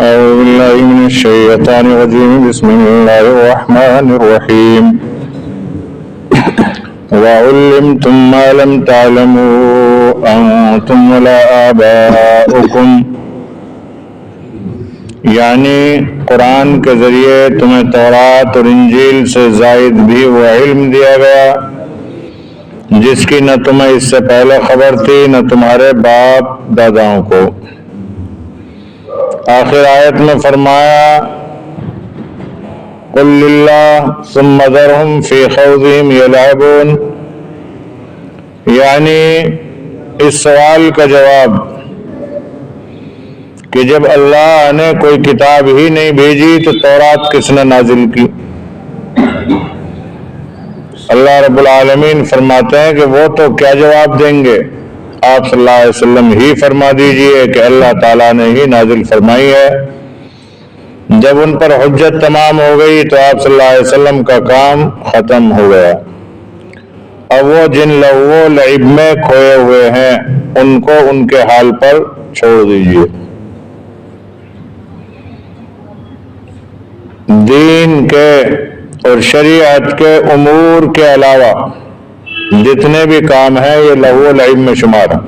أعوذ بالله من الشيطان الرجيم بسم الله الرحمن الرحيم وعلمتم ما لم تعلموا أنتم ولا آباؤكم، یعنی قرآن کے ذریعے تمہیں تورات اور انجیل سے زائد بھی وہ علم دیا گیا جس کی نہ تمہیں اس سے پہلے خبر تھی نہ تمہارے باپ داداؤں کو۔ آخر آیت میں فرمایا قل للہ ثم ذرہم فی خوضہم یلعبون، یعنی اس سوال کا جواب کہ جب اللہ نے کوئی کتاب ہی نہیں بھیجی تو تورات کس نے نازل کی؟ اللہ رب العالمین فرماتے ہیں کہ وہ تو کیا جواب دیں گے، آپ صلی اللہ علیہ وسلم ہی فرما دیجئے کہ اللہ تعالیٰ نے ہی نازل فرمائی ہے۔ جب ان پر حجت تمام ہو گئی تو آپ صلی اللہ علیہ وسلم کا کام ختم ہو گیا۔ اب وہ جن لہو و لعب میں کھوئے ہوئے ہیں ان کو ان کے حال پر چھوڑ دیجئے۔ دین کے اور شریعت کے امور کے علاوہ جتنے بھی کام ہیں یہ لہو و لعب میں شمار ہیں۔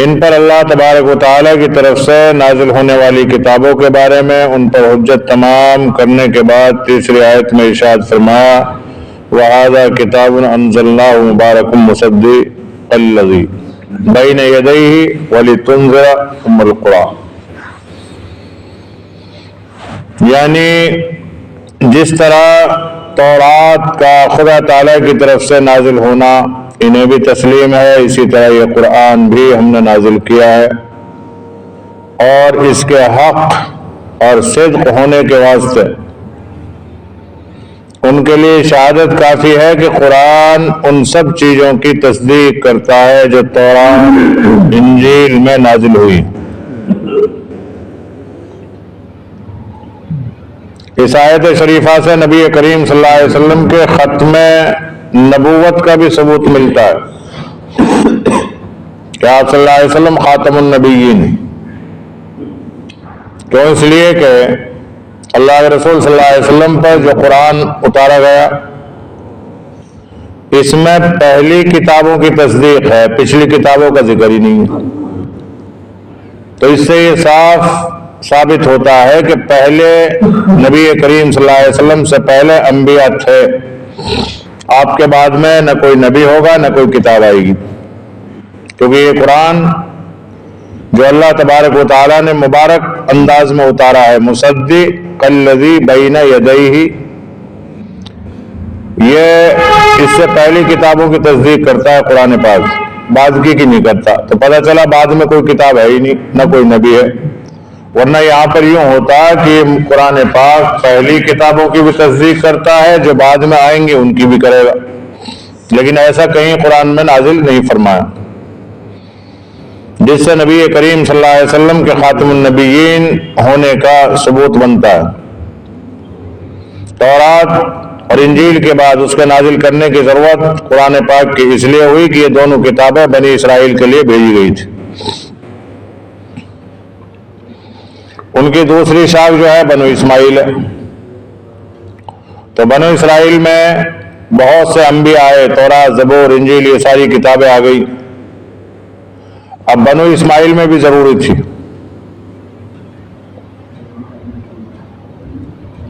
ان پر اللہ تبارک و تعالیٰ کی طرف سے نازل ہونے والی کتابوں کے بارے میں ان پر حجت تمام کرنے کے بعد تیسری آیت میں ارشاد فرمایا وَهَذَا كِتَابٌ أَنزَلْنَاهُ مُبَارَكٌ مُصَدِّقٌ الَّذِي بَيْنَ يَدَيْهِ وَلِتُنذِرَ أُمَّ الْقُرَىٰ، یعنی جس طرح تورات کا خدا تعالیٰ کی طرف سے نازل ہونا انہیں بھی تسلیم ہے، اسی طرح یہ قرآن بھی ہم نے نازل کیا ہے، اور اس کے حق اور صدق ہونے کے واسطے ان کے لیے شہادت کافی ہے کہ قرآن ان سب چیزوں کی تصدیق کرتا ہے جو تورات انجیل میں نازل ہوئی۔ اس آیت شریفہ سے نبی کریم صلی اللہ علیہ وسلم کے ختم نبوت کا بھی ثبوت ملتا ہے کہ آپ صلی اللہ علیہ وسلم خاتم النبیین، کیوں؟ اس لیے کہ اللہ کے رسول صلی اللہ علیہ وسلم پر جو قرآن اتارا گیا اس میں پہلی کتابوں کی تصدیق ہے، پچھلی کتابوں کا ذکر ہی نہیں ہے۔ تو اس سے یہ صاف ثابت ہوتا ہے کہ پہلے نبی کریم صلی اللہ علیہ وسلم سے پہلے انبیاء تھے، آپ کے بعد میں نہ کوئی نبی ہوگا نہ کوئی کتاب آئے گی، کیونکہ یہ قرآن جو اللہ تبارک و تعالیٰ نے مبارک انداز میں اتارا ہے مصدق الذی بین یدیہ، یہ اس سے پہلی کتابوں کی تصدیق کرتا ہے قرآن پاک، بعد کی نہیں کرتا۔ تو پتہ چلا بعد میں کوئی کتاب ہے ہی نہیں، نہ کوئی نبی ہے، ورنہ یہاں پر یوں ہوتا کہ قرآن پاک پہلی کتابوں کی بھی تصدیق کرتا ہے، جو بعد میں آئیں گے ان کی بھی کرے گا، لیکن ایسا کہیں قرآن میں نازل نہیں فرمایا، جس سے نبی کریم صلی اللہ علیہ وسلم کے خاتم النبیین ہونے کا ثبوت بنتا ہے۔ تورات اور انجیل کے بعد اس کے نازل کرنے کی ضرورت قرآن پاک کی اس لیے ہوئی کہ یہ دونوں کتابیں بنی اسرائیل کے لیے بھیجی گئی تھی۔ ان کی دوسری شاخ جو ہے بنو اسماعیل ہے، تو بنو اسرائیل میں بہت سے انبیاء آئے، تورات، زبور، انجیل، یہ ساری کتابیں آ گئی۔ اب بنو اسماعیل میں بھی ضروری تھی،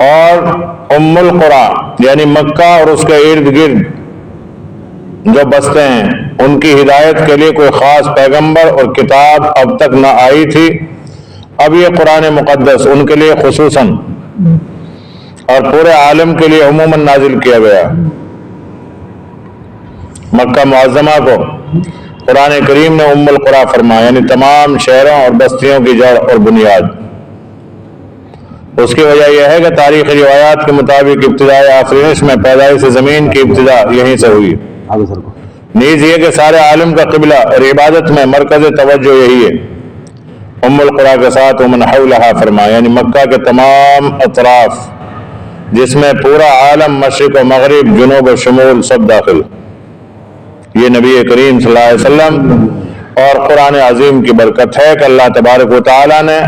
اور ام القریٰ یعنی مکہ اور اس کے ارد گرد جو بستے ہیں ان کی ہدایت کے لیے کوئی خاص پیغمبر اور کتاب اب تک نہ آئی تھی۔ اب یہ قرآن مقدس ان کے لیے خصوصاً اور پورے عالم کے لیے عموماً نازل کیا گیا۔ مکہ معظمہ کو قرآن کریم نے ام القریٰ فرمایا، یعنی تمام شہروں اور بستیوں کی جڑ اور بنیاد۔ اس کی وجہ یہ ہے کہ تاریخی روایات کے مطابق ابتدائی آفرینش میں پیدائش زمین کی ابتدا یہیں سے ہوئی۔ نیز یہ کہ سارے عالم کا قبلہ اور عبادت میں مرکز توجہ یہی ہے۔ ام القریٰ کے ساتھ ومن حولہا فرمایا، یعنی مکہ کے تمام اطراف جس میں پورا عالم مشرق و مغرب، جنوب و شمول سب داخل۔ یہ نبی کریم صلی اللہ علیہ وسلم اور قرآن عظیم کی برکت ہے کہ اللہ تبارک و تعالیٰ نے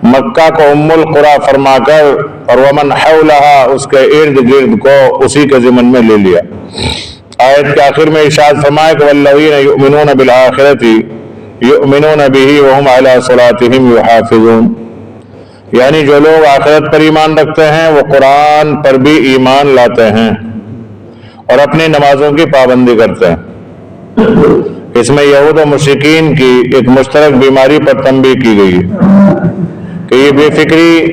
مکہ کو ام القریٰ فرما کر اور ومن حولہا اس کے ارد گرد کو اسی کے ضمن میں لے لیا۔ آیت کے آخر میں ارشاد فرمایا کہ والذین یؤمنون بالآخرۃ یؤمنون بہ وہم علی صلاتہم یحافظون، یعنی جو لوگ آخرت پر ایمان رکھتے ہیں وہ قرآن پر بھی ایمان لاتے ہیں اور اپنی نمازوں کی پابندی کرتے ہیں۔ اس میں یہود و مشرکین کی ایک مشترک بیماری پر تنبیہ کی گئی ہے کہ یہ بے فکری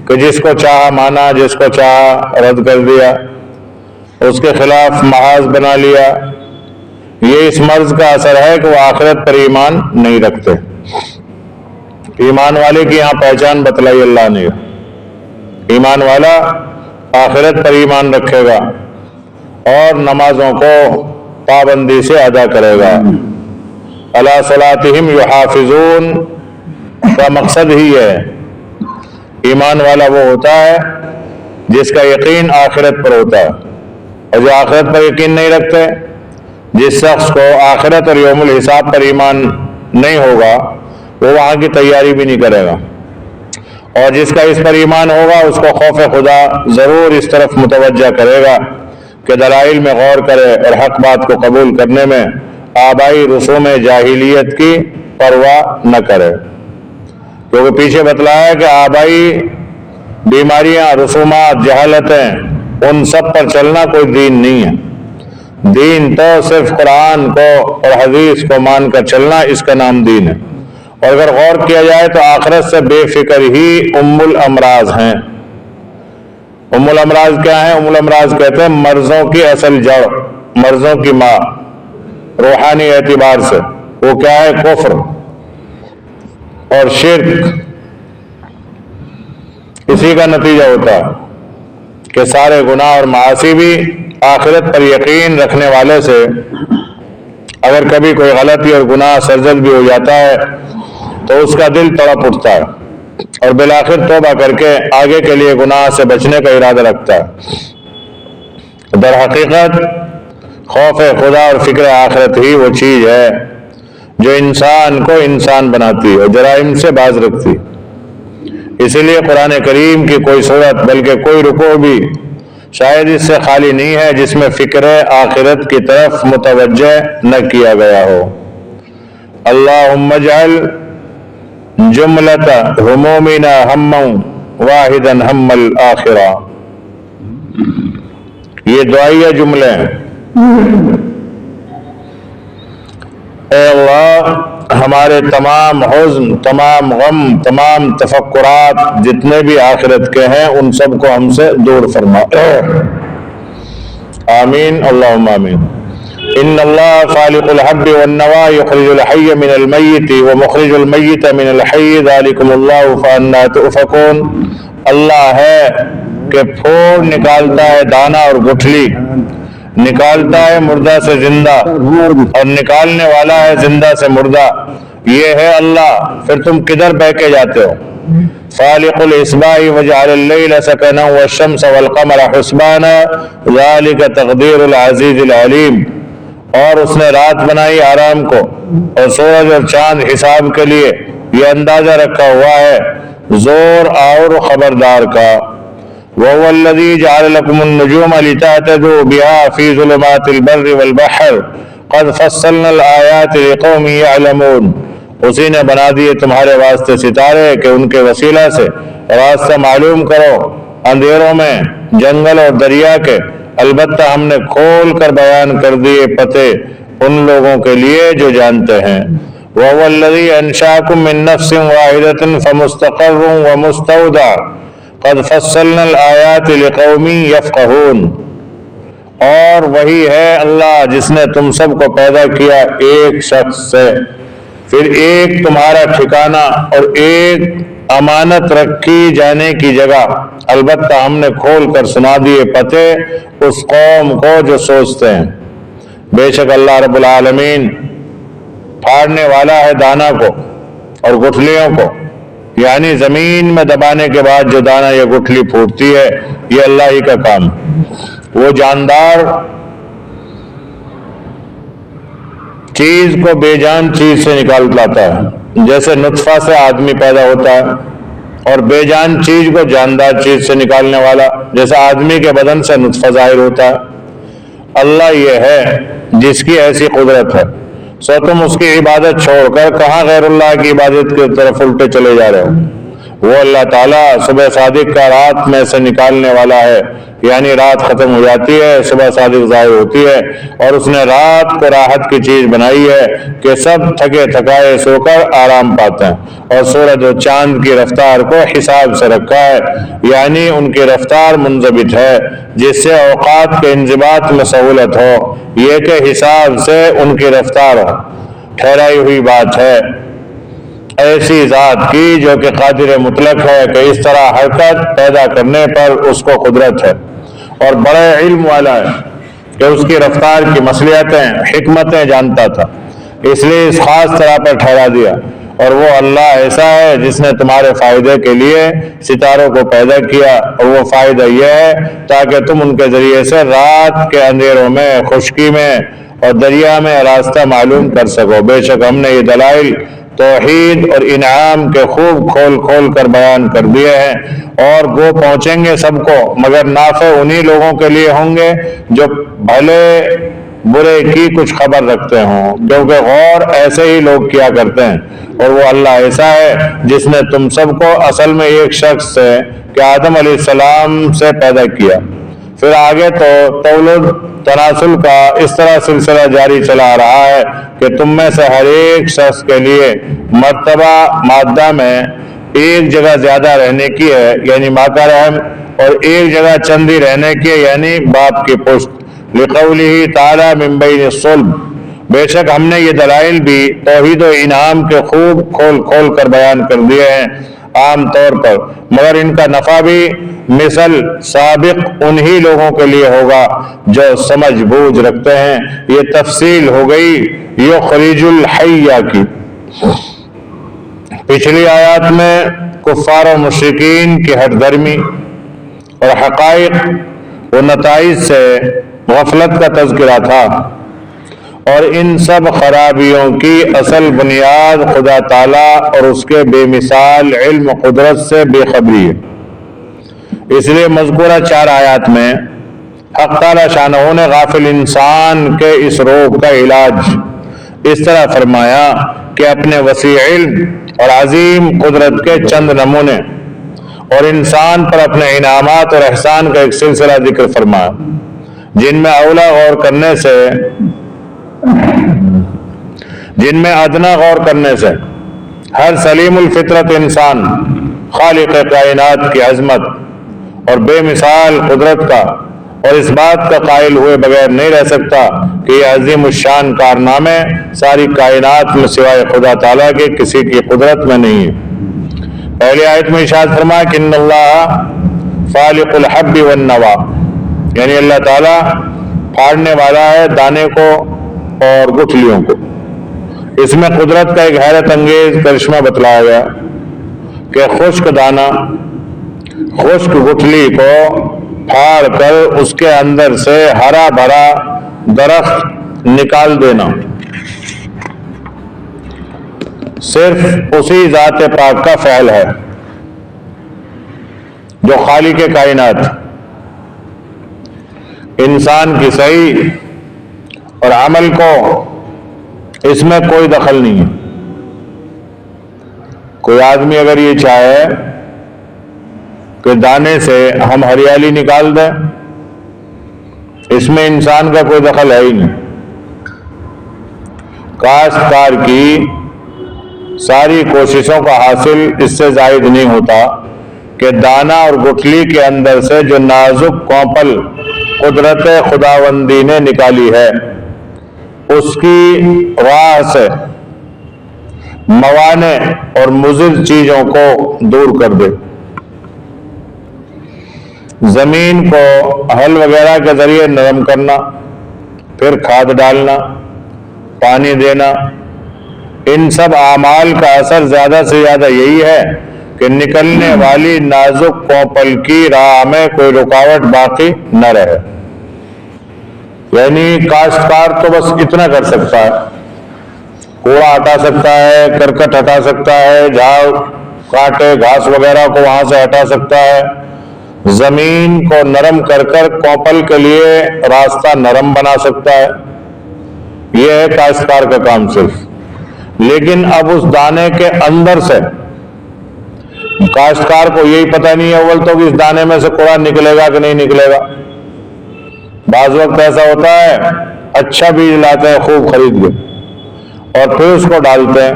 کہ جس کو چاہا مانا، جس کو چاہا رد کر دیا، اس کے خلاف محاذ بنا لیا، یہ اس مرض کا اثر ہے کہ وہ آخرت پر ایمان نہیں رکھتے۔ ایمان والے کی یہاں پہچان بتلائی اللہ نے، ایمان والا آخرت پر ایمان رکھے گا اور نمازوں کو پابندی سے ادا کرے گا۔ علی صلاتہم یحافظون کا مقصد ہی ہے، ایمان والا وہ ہوتا ہے جس کا یقین آخرت پر ہوتا ہے، اور جو آخرت پر یقین نہیں رکھتے، جس شخص کو آخرت اور یوم الحساب پر ایمان نہیں ہوگا وہ وہاں کی تیاری بھی نہیں کرے گا، اور جس کا اس پر ایمان ہوگا اس کو خوف خدا ضرور اس طرف متوجہ کرے گا کہ دلائل میں غور کرے اور حق بات کو قبول کرنے میں آبائی رسوم جاہلیت کی پرواہ نہ کرے، کیونکہ پیچھے بتلایا کہ آبائی بیماریاں، رسومات، جہالتیں، ان سب پر چلنا کوئی دین نہیں ہے۔ دین تو صرف قرآن کو اور حدیث کو مان کر چلنا، اس کا نام دین ہے۔ اور اگر غور کیا جائے تو آخرت سے بے فکر ہی ام الامراض ہیں۔ ام الامراض کیا ہیں؟ ام الامراض کہتے ہیں مرضوں کی اصل جڑ، مرضوں کی ماں، روحانی اعتبار سے وہ کیا ہے؟ کفر اور شرک۔ اسی کا نتیجہ ہوتا ہے کہ سارے گناہ اور معاصی بھی آخرت پر یقین رکھنے والے سے اگر کبھی کوئی غلطی اور گناہ سرزد بھی ہو جاتا ہے تو اس کا دل تڑپ اٹھتا ہے اور بالآخر توبہ کر کے آگے کے لیے گناہ سے بچنے کا ارادہ رکھتا ہے۔ در حقیقت خوف خدا اور فکر آخرت ہی وہ چیز ہے جو انسان کو انسان بناتی اور جرائم سے باز رکھتی۔ اسی لیے قرآن کریم کی کوئی صورت بلکہ کوئی رکوع بھی شاید اس سے خالی نہیں ہے جس میں فکر آخرت کی طرف متوجہ نہ کیا گیا ہو۔ اللہم اجعل جملۃ ہمومنا ہما واحدا ہم الآخرہ، یہ دعائیہ جملے ہیں۔ اے اللہ ہمارے تمام حزن، تمام غم، تمام تفکرات جتنے بھی آخرت کے ہیں ان سب کو ہم سے دور فرما۔ آمین، اللہم آمین۔ ان اللہ خالق الحب والنوا یخرج الحی من المیت ومخرج المیت من الحی ذالکم اللہ فانا تؤفکون۔ اللہ ہے کہ پھوڑ نکالتا ہے دانہ اور گٹھلی، نکالتا ہے مردہ سے زندہ اور نکالنے والا ہے زندہ سے مردہ، یہ ہے اللہ، پھر تم کدھر بہکے جاتے ہو؟ خالق الاصباح وجعل اللیل سکنا والشمس والقمر حسبانا ذالک تقدیر العزیز العلیم، اور اس نے رات بنائی آرام کو اور سورج اور چاند حساب کے لیے، یہ اندازہ رکھا ہوا ہے زور اور خبردار کا۔ وَهُوَ الَّذِي جَعَلَ لَكُمُ النُّجُومَ لِتَهْتَدُوا بِهَا فِي ظُلُمَاتِ الْبَرِّ وَالْبَحْرِ قَدْ فَصَّلْنَا الْآيَاتِ لِقَوْمٍ يَعْلَمُونَ، اسی نے بنا دیے تمہارے واسطے ستارے کہ ان کے وسیلہ سے راستہ معلوم کرو اندھیروں میں جنگل اور دریا کے، البتہ ہم نے کھول کر بیان کر دیے پتے ان لوگوں کے لیے جو جانتے ہیں۔ وَهُوَ الَّذِي أَنشَأَكُم مِّن نَّفْسٍ وَاحِدَةٍ فَمُسْتَقَرٌّ وَمُسْتَوْدَعٌ قَدْ فَصَّلْنَا الْآيَاتِ لِقَوْمٍ يَفْقَهُونَ، اور وہی ہے اللہ جس نے تم سب کو پیدا کیا ایک شخص سے، پھر ایک تمہارا ٹھکانہ اور ایک امانت رکھی جانے کی جگہ، البتہ ہم نے کھول کر سنا دیے پتے اس قوم کو جو سوچتے ہیں۔ بے شک اللہ رب العالمین پھاڑنے والا ہے دانہ کو اور گٹھلیوں کو، یعنی زمین میں دبانے کے بعد جو دانہ یا گٹھلی پھوٹتی ہے یہ اللہ ہی کا کام۔ وہ جاندار چیز کو بے جان چیز سے نکال لاتا ہے، جیسے نطفہ سے آدمی پیدا ہوتا ہے، اور بے جان چیز کو جاندار چیز سے نکالنے والا جیسے آدمی کے بدن سے نطفہ ظاہر ہوتا ہے۔ اللہ یہ ہے جس کی ایسی قدرت ہے، سو تم اس کی عبادت چھوڑ کر کہاں غیر اللہ کی عبادت کی طرف الٹے چلے جا رہے ہو؟ وہ اللہ تعالیٰ صبح صادق کا رات میں سے نکالنے والا ہے، یعنی رات ختم ہو جاتی ہے، صبح صادق ظاہر ہوتی ہے، اور اس نے رات کو راحت کی چیز بنائی ہے کہ سب تھکے تھکائے سو کر آرام پاتے ہیں، اور سورج و چاند کی رفتار کو حساب سے رکھا ہے، یعنی ان کی رفتار منضبط ہے جس سے اوقات کے انضباط میں سہولت ہو، یہ کہ حساب سے ان کی رفتار ٹھہرائی ہوئی بات ہے ایسی ذات کی جو کہ قادر مطلق ہے کہ اس طرح حرکت پیدا کرنے پر اس کو قدرت ہے، اور بڑے علم والا ہے کہ اس کی رفتار کی مصلحتیں حکمتیں جانتا تھا، اس لیے اس خاص طرح پر ٹھہرا دیا۔ اور وہ اللہ ایسا ہے جس نے تمہارے فائدے کے لیے ستاروں کو پیدا کیا، اور وہ فائدہ یہ ہے تاکہ تم ان کے ذریعے سے رات کے اندھیروں میں، خشکی میں اور دریا میں راستہ معلوم کر سکو۔ بے شک ہم نے یہ دلائل توحید اور انعام کے خوب کھول کھول کر بیان کر دیے ہیں، اور وہ پہنچیں گے سب کو، مگر نافع انہی لوگوں کے لیے ہوں گے جو بھلے برے کی کچھ خبر رکھتے ہوں، کیونکہ غور ایسے ہی لوگ کیا کرتے ہیں۔ اور وہ اللہ ایسا ہے جس نے تم سب کو اصل میں ایک شخص سے کہ آدم علیہ السلام سے پیدا کیا، پھر آگے تو تولد تناسل کا اس طرح سلسلہ جاری چلا رہا ہے کہ تم میں سے ہر ایک شخص کے لیے مرتبہ مادہ میں ایک جگہ زیادہ رہنے کی ہے، یعنی ماں کا رحم، اور ایک جگہ چندی رہنے کی ہے، یعنی باپ کی پشت۔ لقولہ تعالی من بین الصلب، بے شک ہم نے یہ دلائل بھی توحید و انعام کے خوب کھول کھول کر بیان کر دیے ہیں عام طور پر، مگر ان کا نفع بھی مثل سابق انہی لوگوں کے لیے ہوگا جو سمجھ بوجھ رکھتے ہیں۔ یہ تفصیل ہو گئی یخرج الحی کی۔ پچھلی آیات میں کفار و مشرکین کی ہٹ درمی اور حقائق و نتائج سے غفلت کا تذکرہ تھا، اور ان سب خرابیوں کی اصل بنیاد خدا تعالیٰ اور اس کے بے مثال علم و قدرت سے بے خبری ہے۔ اس لیے مذکورہ 4 آیات میں حق تعالیٰ شانہ نے غافل انسان کے اس روگ کا علاج اس طرح فرمایا کہ اپنے وسیع علم اور عظیم قدرت کے چند نمونے اور انسان پر اپنے انعامات اور احسان کا ایک سلسلہ ذکر فرمایا، جن میں ادنا غور کرنے سے ہر سلیم الفطرت انسان خالق کائنات کی عظمت اور بے مثال قدرت کا اور اس بات کا قائل ہوئے بغیر نہیں رہ سکتا کہ یہ عظیم الشان کارنامے ساری کائنات میں سوائے خدا تعالیٰ کے کسی کی قدرت میں نہیں ہے۔ پہلی آیت میں ارشاد فرمایا کہ ان اللہ فالق الحب والنوا، یعنی اللہ تعالیٰ پھاڑنے والا ہے دانے کو اور گٹھلیوں کو۔ اس میں قدرت کا ایک حیرت انگیز کرشمہ بتلایا گیا کہ خشک دانہ، خشک گٹھلی کو پھاڑ کر اس کے اندر سے ہرا بھرا درخت نکال دینا صرف اسی ذات پاک کا فعل ہے جو خالق کائنات۔ انسان کی صحیح اور عمل کو اس میں کوئی دخل نہیں ہے۔ کوئی آدمی اگر یہ چاہے کہ دانے سے ہم ہریالی نکال دیں، اس میں انسان کا کوئی دخل ہے ہی نہیں۔ کاشتکار کی ساری کوششوں کا حاصل اس سے زائد نہیں ہوتا کہ دانہ اور گٹھلی کے اندر سے جو نازک کونپل قدرت خداوندی نے نکالی ہے اس کی راہ سے موانع اور مضر چیزوں کو دور کر دے۔ زمین کو ہل وغیرہ کے ذریعے نرم کرنا، پھر کھاد ڈالنا، پانی دینا، ان سب اعمال کا اثر زیادہ سے زیادہ یہی ہے کہ نکلنے والی نازک کونپل کی راہ میں کوئی رکاوٹ باقی نہ رہے۔ یعنی کاشتکار تو بس اتنا کر سکتا ہے کوڑا ہٹا سکتا ہے، کرکٹ ہٹا سکتا ہے، جھاڑ کاٹے گھاس وغیرہ کو وہاں سے ہٹا سکتا ہے، زمین کو نرم کر کر کوپل کے لیے راستہ نرم بنا سکتا ہے. یہ ہے کاشتکار کا کام صرف. لیکن اب اس دانے کے اندر سے کاشتکار کو یہی پتہ نہیں ہے اول تو کہ اس دانے میں سے کوڑا نکلے گا کہ نہیں نکلے گا. بعض وقت ایسا ہوتا ہے اچھا بیج لاتے ہیں خوب خرید کے اور پھر اس کو ڈالتے ہیں،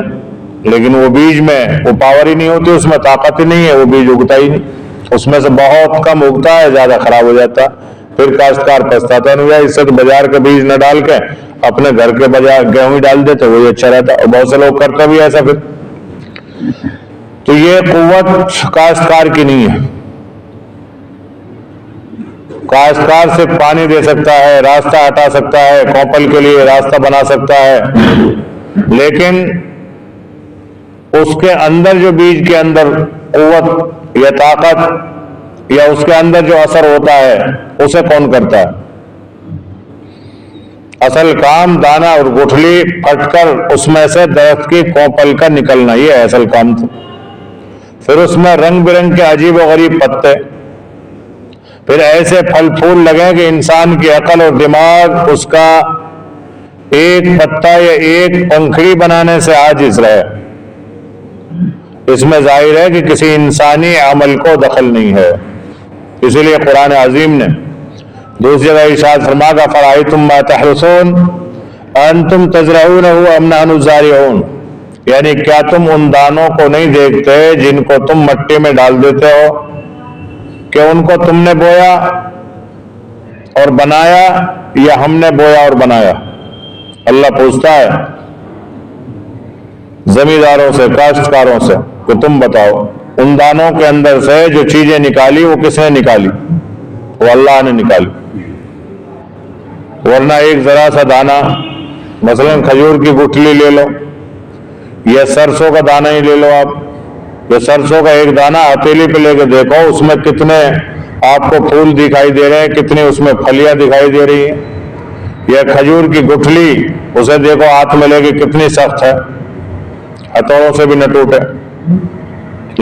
لیکن وہ بیج میں وہ پاور ہی نہیں ہوتی، اس میں طاقت ہی نہیں ہے، وہ بیج اگتا ہی نہیں، اس میں سے بہت کم اگتا ہے، زیادہ خراب ہو جاتا ہے. پھر کاشتکار پچھتاتا ہے، اس سے تو بازار کے بیج نہ ڈال کے اپنے گھر کے بجائے گیہوں ہی ڈال دیتے وہی اچھا رہتا. اور بہت سے لوگ کرتے بھی ایسا. پھر تو یہ قوت کاشتکار کی نہیں ہے. کاشتکار صرف پانی دے سکتا ہے، راستہ ہٹا سکتا ہے، کوپل کے لیے راستہ بنا سکتا ہے، لیکن اس کے اندر جو بیج کے اندر قوت یا طاقت یا اس کے اندر جو اثر ہوتا ہے اسے کون کرتا ہے؟ اصل کام دانہ اور گٹھلی پھٹ کر اس میں سے درخت کی کوپل کا نکلنا، یہ ہے اصل کام. تھا پھر اس میں رنگ برنگ کے عجیب و غریب پتے، پھر ایسے پھل پھول لگیں کہ انسان کی عقل اور دماغ اس کا ایک پتا یا ایک پنکھڑی بنانے سے عاجز رہے. اس میں ظاہر ہے کہ کسی انسانی عمل کو دخل نہیں ہے. اسی لیے قرآن عظیم نے دوسری جگہ ارشاد فرمایا فَرَأَيْتُم مَّا تَحْرُثُونَ أَأَنتُمْ تَزْرَعُونَهُ أَمْ نَحْنُ الزَّارِعُونَ، یعنی کیا تم ان دانوں کو نہیں دیکھتے جن کو تم مٹی میں ڈال دیتے ہو کہ ان کو تم نے بویا اور بنایا یا ہم نے بویا اور بنایا؟ اللہ پوچھتا ہے زمینداروں سے، کاشتکاروں سے کہ تم بتاؤ ان دانوں کے اندر سے جو چیزیں نکالی وہ کس نے نکالی؟ وہ اللہ نے نکالی. ورنہ ایک ذرا سا دانہ مثلا کھجور کی گٹھلی لے لو یا سرسوں کا دانہ ہی لے لو آپ، یا سرسوں کا ایک دانہ ہتھیلی پہ لے کے دیکھو اس میں کتنے آپ کو پھول دکھائی دے رہے ہیں، کتنی اس میں پھلیاں دکھائی دے رہی ہیں. یا کھجور کی گٹھلی اسے دیکھو ہاتھ میں لے کے کتنی سخت ہے، ہتھوڑوں سے بھی نہ ٹوٹے.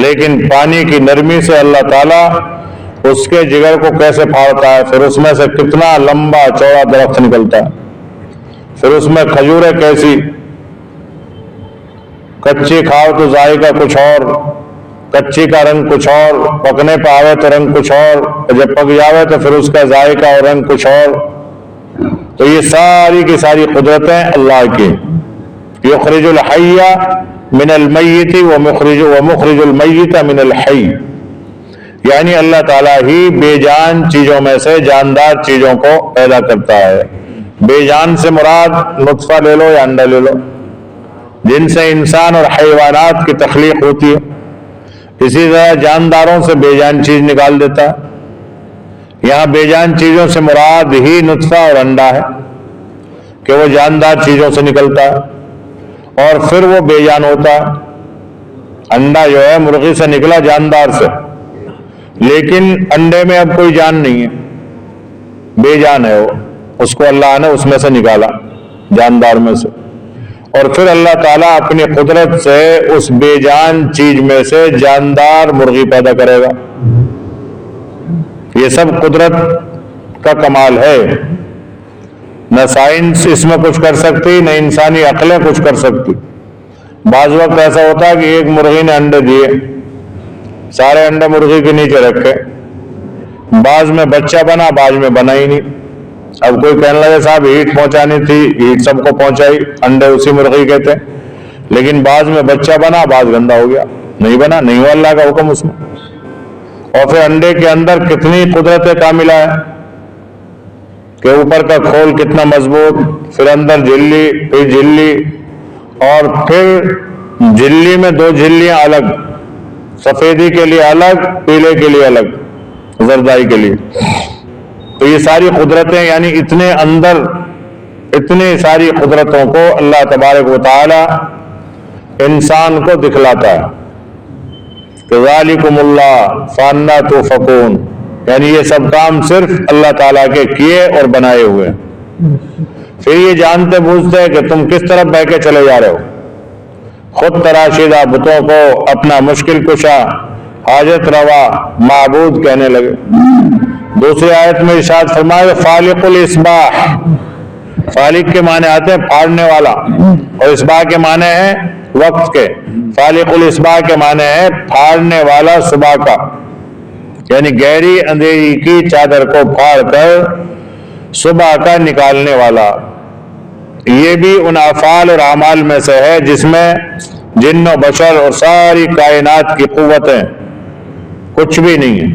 لیکن پانی کی نرمی سے اللہ تعالیٰ اس کے جگر کو کیسے پھاڑتا ہے، پھر اس میں سے کتنا لمبا چوڑا درخت نکلتا ہے. پھر اس میں کھجوریں کیسی، کچی کھاؤ تو ذائقہ کچھ اور، کچی کا رنگ کچھ اور، پکنے پہ آوے تو رنگ کچھ اور، جب پک جاوے تو پھر اس کا ذائقہ اور رنگ کچھ اور. تو یہ ساری کی ساری قدرتیں اللہ کی. یخرج الحی من المیت ومخرج المیت من الحی، یعنی اللہ تعالیٰ ہی بے جان چیزوں میں سے جاندار چیزوں کو پیدا کرتا ہے. بے جان سے مراد نطفہ لے لو یا انڈا لے لو، جن سے انسان اور حیوانات کی تخلیق ہوتی ہے. اسی طرح جانداروں سے بے جان چیز نکال دیتا ہے. یہاں بے جان چیزوں سے مراد ہی نطفہ اور انڈا ہے کہ وہ جاندار چیزوں سے نکلتا ہے اور پھر وہ بے جان ہوتا ہے. انڈا جو ہے مرغی سے نکلا جاندار سے، لیکن انڈے میں اب کوئی جان نہیں ہے، بے جان ہے وہ، اس کو اللہ نے اس میں سے نکالا جاندار میں سے. اور پھر اللہ تعالیٰ اپنی قدرت سے اس بے جان چیز میں سے جاندار مرغی پیدا کرے گا. یہ سب قدرت کا کمال ہے. نہ سائنس اس میں کچھ کر سکتی، نہ انسانی عقلیں کچھ کر سکتی. بعض وقت ایسا ہوتا ہے کہ ایک مرغی نے انڈے دیے، سارے انڈے مرغی کے نیچے رکھے، بعض میں بچہ بنا بعض میں بنا ہی نہیں. اب کوئی کہنے لگے صاحب ہیٹ پہنچانی تھی، ہیٹ سب کو پہنچائی، انڈے اسی مرغی کے تھے، لیکن بعض میں بچہ بنا بعض گندا ہو گیا، نہیں بنا، نہیں ہوا اللہ کا حکم اس میں. اور پھر انڈے کے اندر کتنی قدرت کاملہ ہے کہ اوپر کا کھول کتنا مضبوط، پھر اندر جھلی، پھر جھلی، اور پھر جھلی میں دو جھلیاں الگ، سفیدی کے لیے الگ، پیلے کے لیے الگ، زردائی کے لیے. تو یہ ساری قدرتیں، یعنی اتنے اندر اتنی ساری قدرتوں کو اللہ تبارک و تعالی انسان کو دکھلاتا ہے کہ ذالکم اللہ فانا توفقون، یعنی یہ سب کام صرف اللہ تعالیٰ کے کیے اور بنائے ہوئے. پھر یہ جانتے بوجھتے کہ تم کس طرف بہ کے چلے جا رہے ہو. خود تراشیدہ بتوں کو اپنا مشکل کشا حاجت روا معبود کہنے لگے۔ دوسری آیت میں ارشاد فرمایا فالق الاصباح، فالق کے معنی آتے ہیں پھاڑنے والا، اور اصباح کے معنی ہیں وقت کے۔ فالق الاصباح کے معنی ہے پھاڑنے والا صبح کا، یعنی گہری اندھیری کی چادر کو پھاڑ کر صبح کا نکالنے والا۔ یہ بھی ان افعال اور اعمال میں سے ہے جس میں جن و بشر اور ساری کائنات کی قوتیں کچھ بھی نہیں ہے۔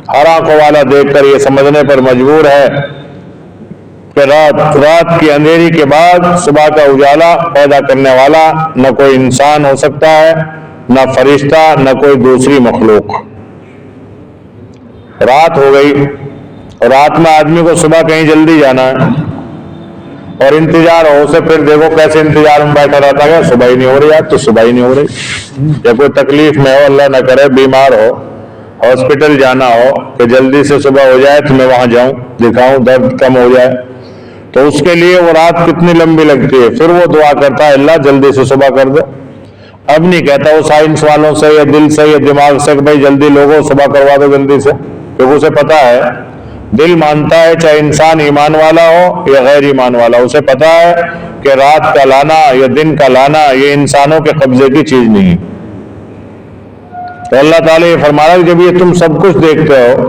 ہر آنکھوں والا دیکھ کر یہ سمجھنے پر مجبور ہے کہ رات کی اندھیری کے بعد صبح کا اجالا پیدا کرنے والا نہ کوئی انسان ہو سکتا ہے، نہ فرشتہ، نہ کوئی دوسری مخلوق۔ رات ہو گئی اور رات میں آدمی کو صبح کہیں جلدی جانا ہے اور انتظار ہو اسے، پھر دیکھو کیسے انتظار میں بیٹھا رہتا ہے، صبح ہی نہیں ہو رہی، تو صبح ہی نہیں ہو رہی۔ یا کوئی تکلیف میں ہو، اللہ نہ کرے بیمار ہو، ہاسپٹل جانا ہو کہ جلدی سے صبح ہو جائے تو میں وہاں جاؤں دکھاؤں، درد کم ہو جائے، تو اس کے لیے وہ رات کتنی لمبی لگتی ہے، پھر وہ دعا کرتا ہے اللہ جلدی سے صبح کر دے۔ اب نہیں کہتا وہ سائنس والوں سے یا دل سے یا دماغ سے کہ بھائی جلدی لوگوں صبح کروا دو جلدی سے، کیونکہ اسے پتا ہے، دل مانتا ہے چاہے انسان ایمان والا ہو یا غیر ایمان والا، اسے پتا ہے کہ رات کا لانا یا دن کا لانا یہ انسانوں کے قبضے کی چیز نہیں ہے۔ تو اللہ تعالیٰ یہ فرما رہا ہے کہ جب یہ تم سب کچھ دیکھتے ہو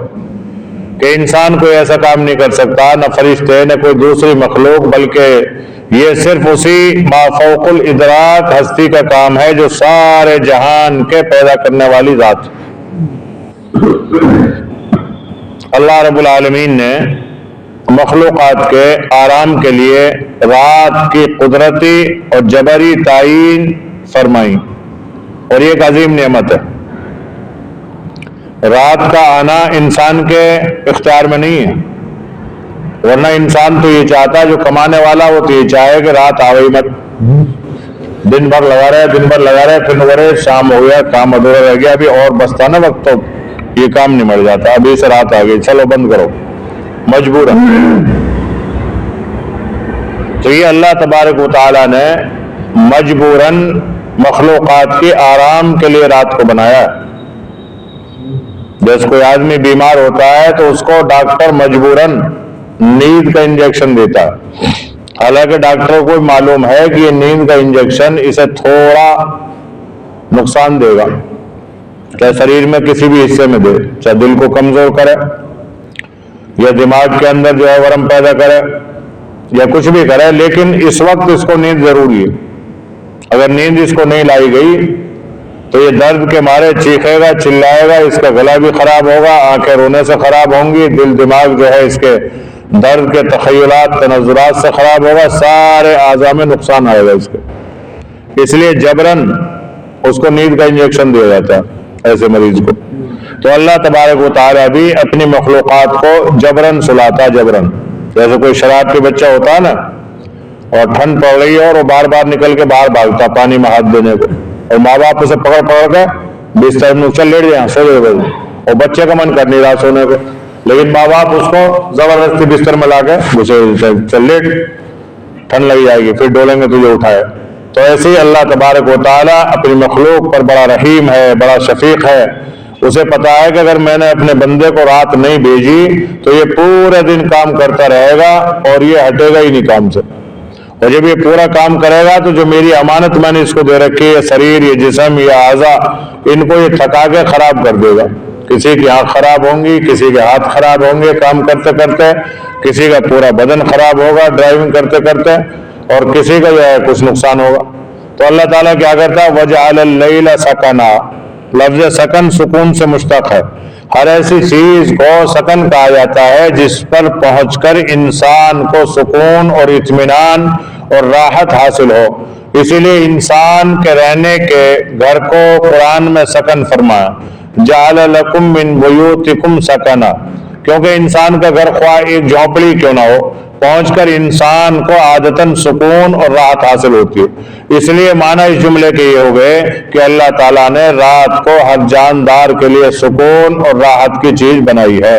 کہ انسان کوئی ایسا کام نہیں کر سکتا، نہ فرشتے نہ کوئی دوسری مخلوق، بلکہ یہ صرف اسی ما فوق الادراک ہستی کا کام ہے جو سارے جہان کے پیدا کرنے والی ذات۔ اللہ رب العالمین نے مخلوقات کے آرام کے لیے رات کی قدرتی اور جبری تعین فرمائی، اور یہ ایک عظیم نعمت ہے۔ رات کا آنا انسان کے اختیار میں نہیں ہے، ورنہ انسان تو یہ چاہتا ہے، جو کمانے والا وہ تو یہ چاہے کہ رات آوئی مت، دن بھر لگا رہے پھر نورے شام ہو گیا، کام ادھورا رہ گیا، ابھی اور بستا نا وقت، تو یہ کام نہیں مر جاتا، ابھی سے رات آ گئی چلو بند کرو، مجبورا۔ تو یہ اللہ تبارک و تعالیٰ نے مجبوراً مخلوقات کی آرام کے لیے رات کو بنایا ہے۔ جیسے کوئی آدمی بیمار ہوتا ہے تو اس کو ڈاکٹر مجبوراً نیند کا انجیکشن دیتا ہے، حالانکہ ڈاکٹروں کو معلوم ہے کہ یہ نیند کا انجیکشن اسے تھوڑا نقصان دے گا، چاہے شریر میں کسی بھی حصے میں دے، چاہے دل کو کمزور کرے یا دماغ کے اندر جو ہے ورم پیدا کرے یا کچھ بھی کرے، لیکن اس وقت اس کو نیند ضروری ہے۔ اگر نیند اس کو نہیں لائی گئی تو یہ درد کے مارے چیخے گا، چلائے گا، اس کا گلا بھی خراب ہوگا، آنکھیں رونے سے خراب ہوں گی، دل دماغ جو ہے اس کے درد کے تخیلات تنظرات سے خراب ہوگا، سارے اعضاء میں نقصان آئے گا اس کے۔ اس لیے جبراً اس کو نیند کا انجیکشن دیا جاتا ہے ایسے مریض کو۔ تو اللہ تبارک و تعالیٰ بھی اپنی مخلوقات کو جبراً سلاتا ہے، جبراً۔ جیسے کوئی شراب کے بچہ ہوتا ہے نا، اور ٹھنڈ پڑ رہی ہے اور وہ بار بار نکل کے باہر بھاگتا پانی میں ہاتھ دینے کو، اور ماں باپ اسے پکڑ کے بستر میں چل لیٹ جائیں، سو جائے، اور بچے کا من کر نہیں رہا سونے کو، لیکن ماں باپ اس کو زبردستی بستر میں لا کے چل لیٹ، ٹھنڈ لگ جائے گی، پھر ڈولیں گے تجھے اٹھائے۔ تو ایسے ہی اللہ تبارک و تعالیٰ اپنی مخلوق پر بڑا رحیم ہے، بڑا شفیق ہے۔ اسے پتا ہے کہ اگر میں نے اپنے بندے کو رات نہیں بھیجی تو یہ پورے دن کام کرتا رہے گا اور یہ ہٹے گا ہی نہیں کام سے، اور جب یہ پورا کام کرے گا تو جو میری امانت میں نے اس کو دے رکھی ہے، شریر، یہ جسم، یہ اعضاء، ان کو یہ تھکا کے خراب کر دے گا۔ کسی کی آنکھ خراب ہوں گی، کسی کے ہاتھ خراب ہوں گے کام کرتے کرتے، کسی کا پورا بدن خراب ہوگا ڈرائیونگ کرتے کرتے، اور کسی کا جو ہے کچھ نقصان ہوگا۔ تو اللہ تعالیٰ کیا کرتا ہے، وَجَعَلَ اللَّيْلَ سَكَنًا، لفظ سکن سکون سے مشتق ہے۔ ہر ایسی چیز کو سکن کہا جاتا ہے جس پر پہنچ کر انسان کو سکون اور اطمینان اور راحت حاصل ہو، اسی لیے انسان کے رہنے کے گھر کو قرآن میں سکن فرمایا، جعل لکم من بیوتکم سکنا، کیونکہ انسان کا گھر خواہ ایک جھونپڑی کیوں نہ ہو، پہنچ کر انسان کو عادتاً سکون اور راحت حاصل ہوتی ہے۔ اس لیے معنی اس جملے کے یہ ہو گئے کہ اللہ تعالیٰ نے رات کو ہر جاندار کے لیے سکون اور راحت کی چیز بنائی ہے۔